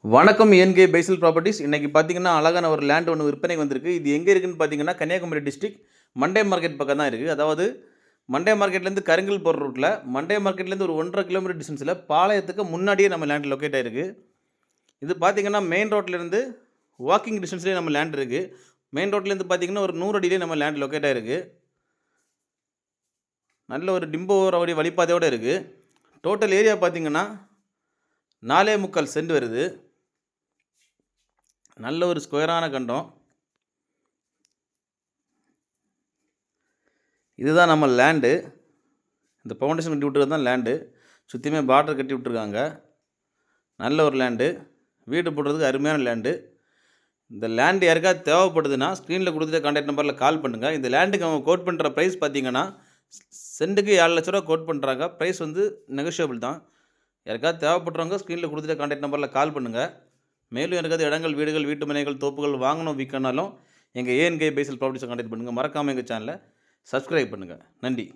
வணக்கம் என்கே பைசல் ப்ராப்பர்ட்டிஸ். இன்றைக்கி பார்த்தீங்கன்னா அழகான ஒரு லேண்ட் ஒன்று விற்பனைக்கு வந்திருக்கு. இது எங்கே இருக்குதுன்னு பார்த்தீங்கன்னா கன்னியாகுமரி டிஸ்ட்ரிக்ட் மண்டே மார்க்கெட் பக்கம் தான் இருக்குது. அதாவது மண்டே மார்க்கெட்லேருந்து கருங்கல் போகிற ரூட்டில் மண்டே மார்க்கெட்லேருந்து ஒரு 1.5 கிலோமீட்டர் டிஸ்டன்ஸில் பாளையத்துக்கு முன்னாடியே நம்ம லேண்ட் லொக்கேட் ஆகிருக்கு. இது பார்த்தீங்கன்னா மெயின் ரோட்லேருந்து வாக்கிங் டிஸ்டன்ஸ்லேயே நம்ம லேண்ட் இருக்குது. மெயின் ரோட்லேருந்து பார்த்தீங்கன்னா ஒரு 100 அடியிலே நம்ம லேண்ட் லொக்கேட் ஆகிருக்கு. நல்ல ஒரு டிம்போ ரவடி வழிபாதையோடு இருக்குது. டோட்டல் ஏரியா பார்த்தீங்கன்னா 4.25 சென்ட் வருது. நல்ல ஒரு ஸ்கொயரான கண்டம். இதுதான் நம்ம லேண்டு. இந்த ஃபவுண்டேஷன் கட்டி விட்டுறது தான் லேண்டு. சுற்றியுமே பார்டர் கட்டி விட்ருக்காங்க. நல்ல ஒரு லேண்டு. வீடு போடுறதுக்கு அருமையான லேண்டு. இந்த லேண்டு யாருக்காவது தேவைப்படுதுன்னா ஸ்க்ரீனில் கொடுத்துட்டு கான்டாக்ட் நம்பரில் கால் பண்ணுங்கள். இந்த லேண்டுக்கு அவங்க கோட் பண்ணுற ப்ரைஸ் பார்த்தீங்கன்னா சென்ட்டுக்கு 7 லட்ச ரூபா கோட் பண்ணுறாங்க. ப்ரைஸ் வந்து நெகோஷியபிள் தான். யாருக்காவது தேவைப்படுறவங்க ஸ்க்ரீனில் கொடுத்துட்டு கான்டாக்ட் நம்பரில் கால் பண்ணுங்கள். மேலும் எனக்காவது இடங்கள், வீடுகள், வீட்டு மனைகள், தோப்புகள் வாங்கணும் விற்கனாலும் எங்கள் ஏஎன்கே பைசல் ப்ராப்பர்ட்டிஸை கான்டாக்ட் பண்ணுங்கள். மறக்காமல் எங்கள் சேனலை சப்ஸ்கிரைப் பண்ணுங்கள். நன்றி.